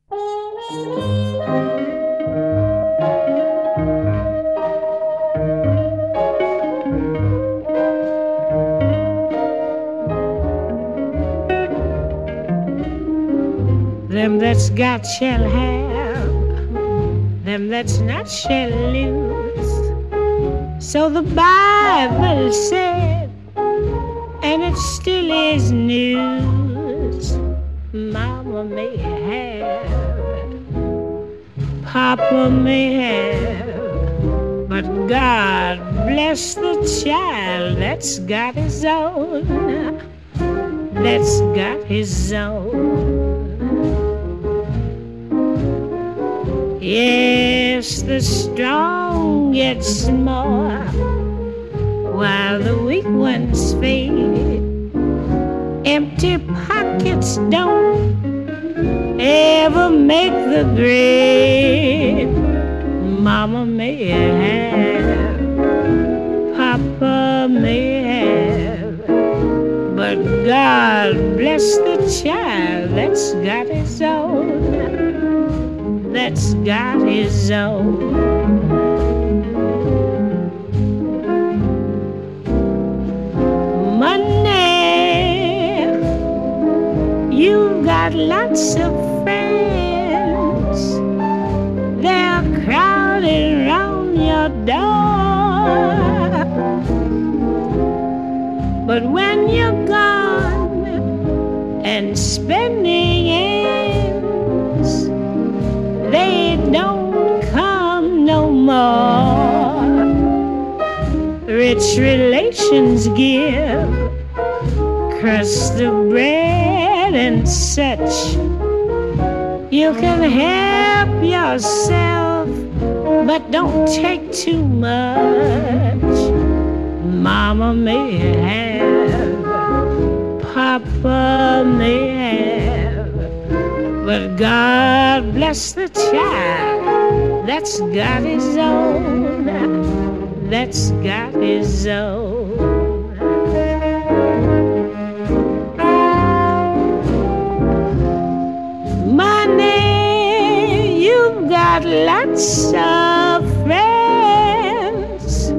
Them that's got shall have, them that's not shall lose. So the Bible said, and it still is news. Mama may have, Papa may have, but God bless the child that's got his own, that's got his own. Yes, the strong get more while the weak ones fade. Empty pockets don't ever make the grade. Mama may have, Papa may have, but God bless the child that's got his own, that's got his own. Money, you've got lots of friends. They're crowding around your door. But when you're gone and spending ends, they don't come no more. Rich relations give crust of bread and such. You can help yourself, but don't take too much. Mama may have, Papa may have, but God bless the child that's got his own, that's got his own. Money, you've got lots of friends.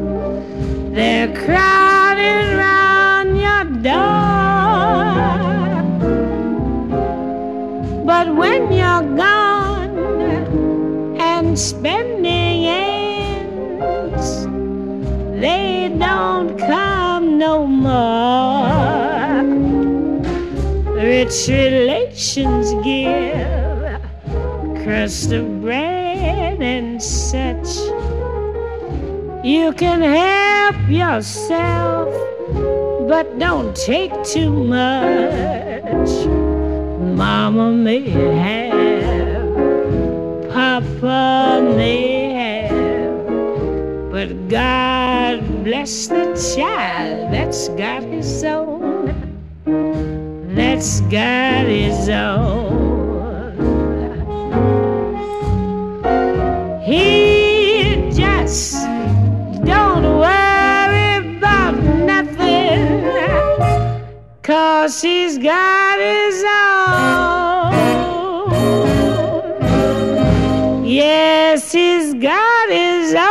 They're crowded around your door. But when you're gone and spending ends, they don't come no more. Rich relations give crust of bread and such. You can help yourself, but don't take too much. Mama may have, Papa may have, but God bless the child that's got his own, that's got his own. He just don't worry about nothing, 'cause he's got his own. Yes, he's got his own.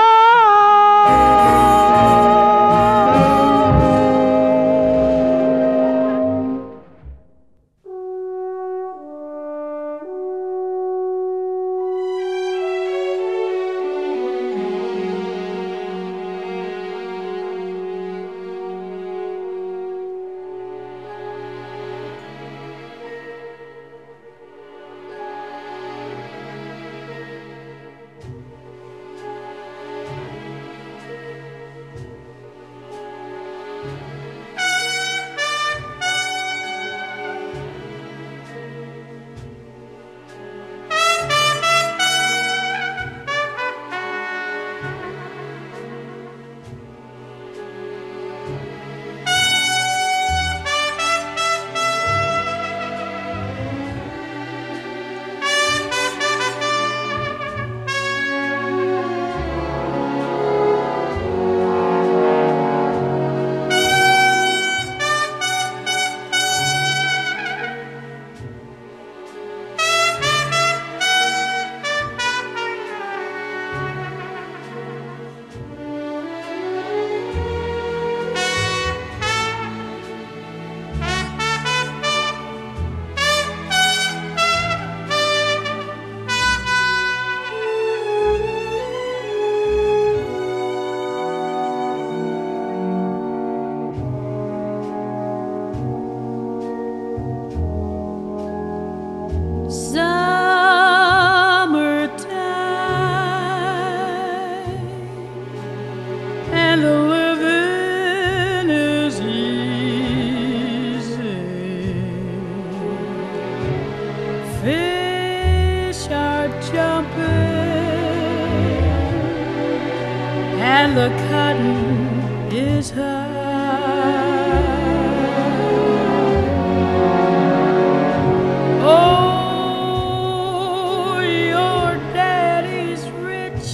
fish are jumping, and the cotton is high. Oh, your daddy's rich,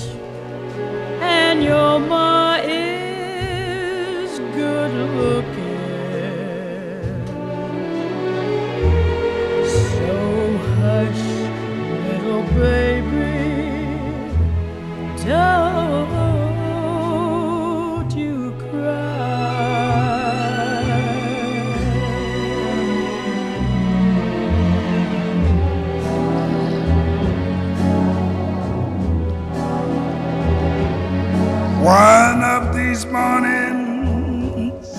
and your ma is good looking. So hush, little baby, don't you cry. One of these mornings,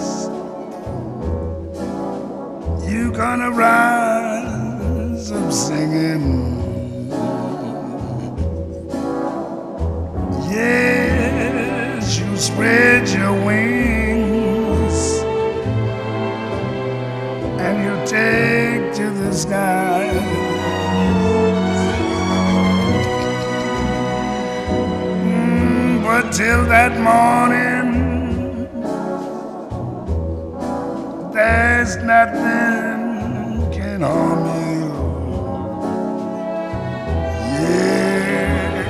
you gonna rise up singing. Yes, you spread your wings and you take to the sky. But till that morning, there's nothing can harm you. Yes,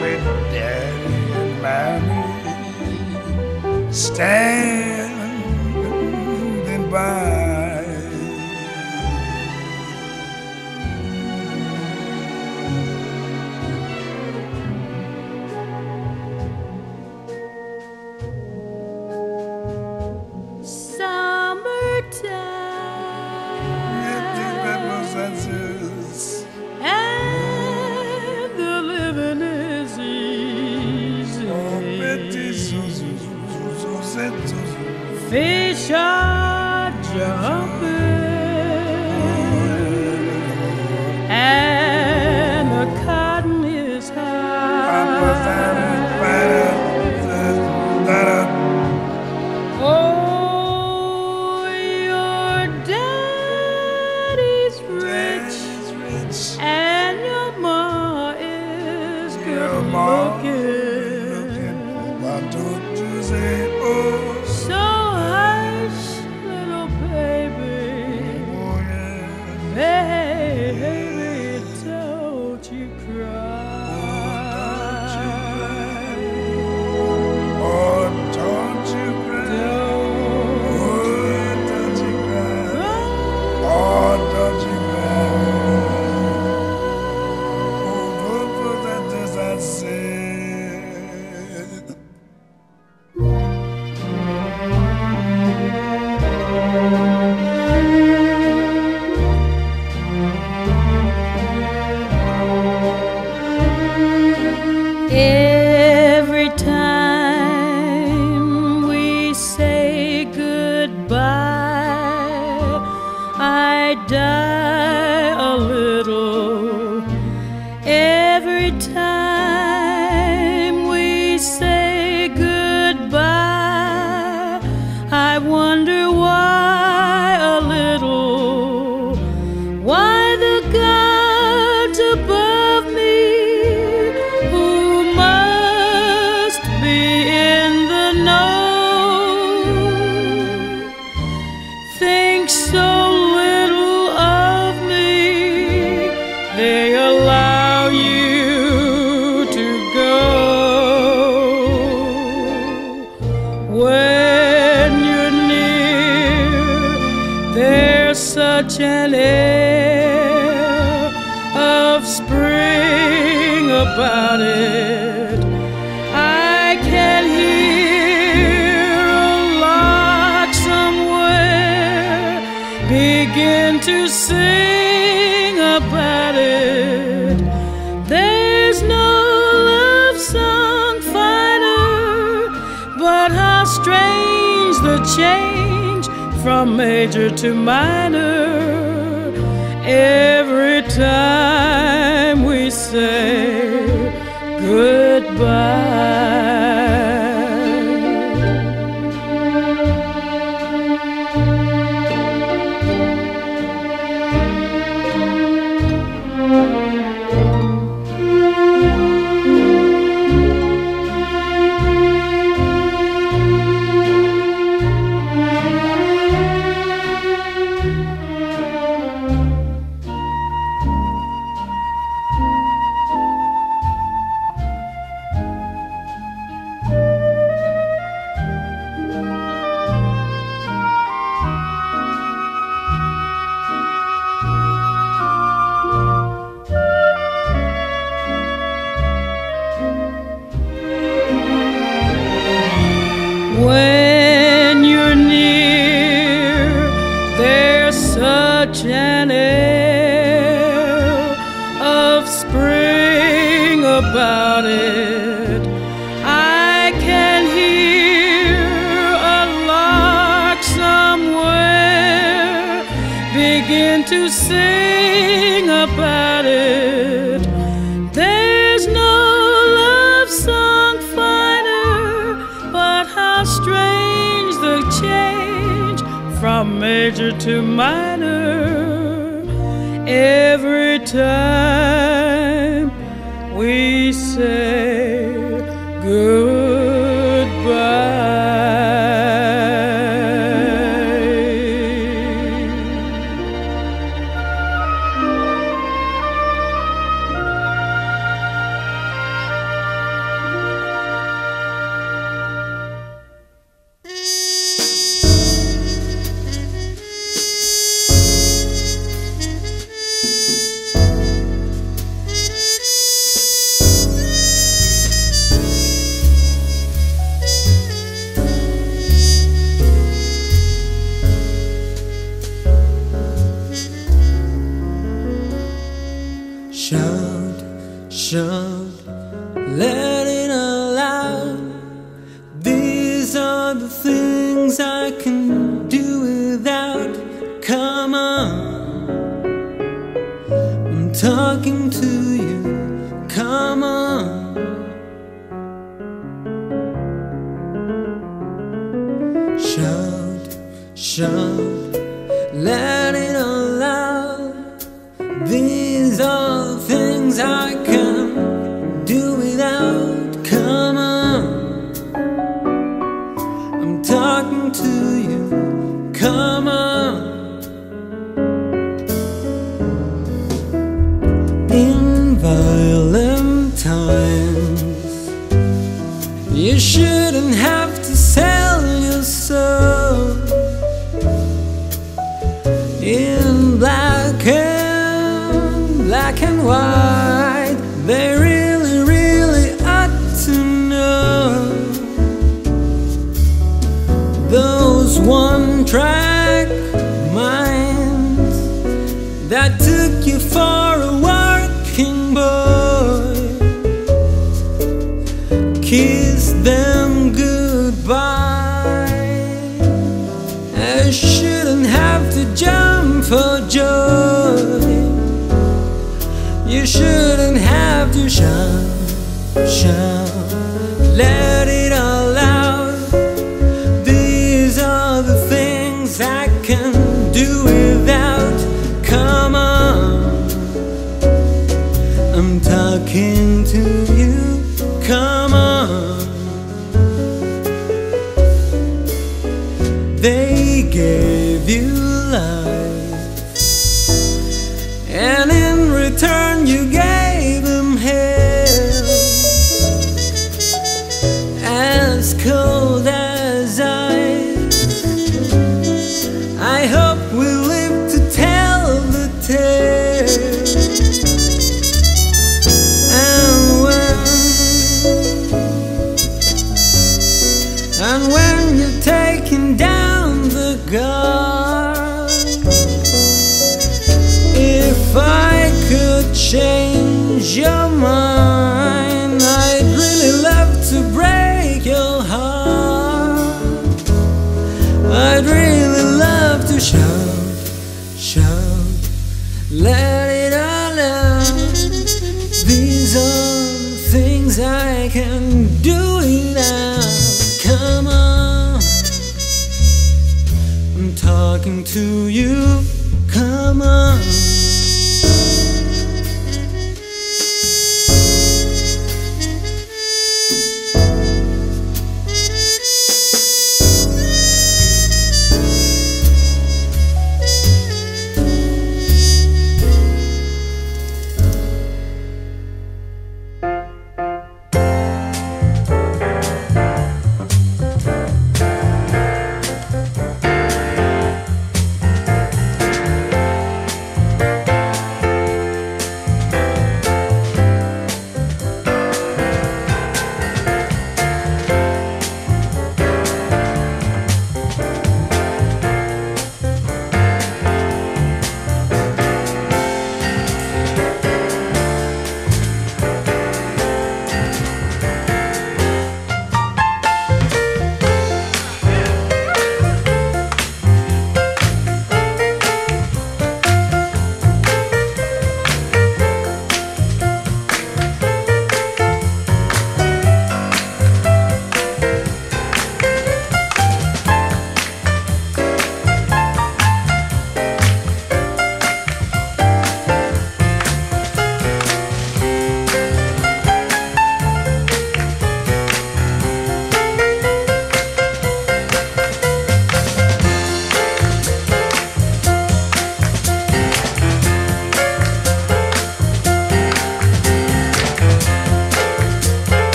with Daddy and Mommy standing by. And the living is easy. Fish are jumping, and the cotton is high. Oh, your daddy's rich, and your ma is good looking. Why don't you say, oh, So hush, little baby, oh yeah. baby, don't you cry. Oh, don't you cry. Oh, don't you cry. Oh, don't you cry. Oh, that as I said. Every time we say goodbye, I die a little. Every time we say goodbye, I wonder why a little. Why the gods above me, who must be in the know, think so little of me, they allow you to go. When you're near, there's such an air of spring about it. I can hear a lark somewhere begin to sing about it. There's no love song finer, but how strange the change from major to minor every time we say goodbye. about it. I can hear a lark somewhere begin to sing about it. There's no love song finer, but how strange the change from major to minor every time we say goodbye. Shout, shout, let it all out. These are the things I can do without. Come on, I'm talking to you. Come on, shout, shout, let it all out. These are things I can do without. Come on, I'm talking to you. Come on. In violent times, you shouldn't have to sell your soul. In black and white, they really, really ought to know. Those one-track minds that took you for a working boy, kiss them goodbye. I shouldn't have to jump for joy. You shouldn't have to shout, shout, let it all out. These are the things I can do without. Come on, I'm talking to you. Come on. They gave you life, and in return you gave them hell, as cold as ice. I hope we live to tell the tale. And when you're taking down the guard, if I could change your mind, I'd really love to break your heart. I'd really love to shout, shout, let it all out. These are the things I can do without. Come on, I'm talking to you. Come on.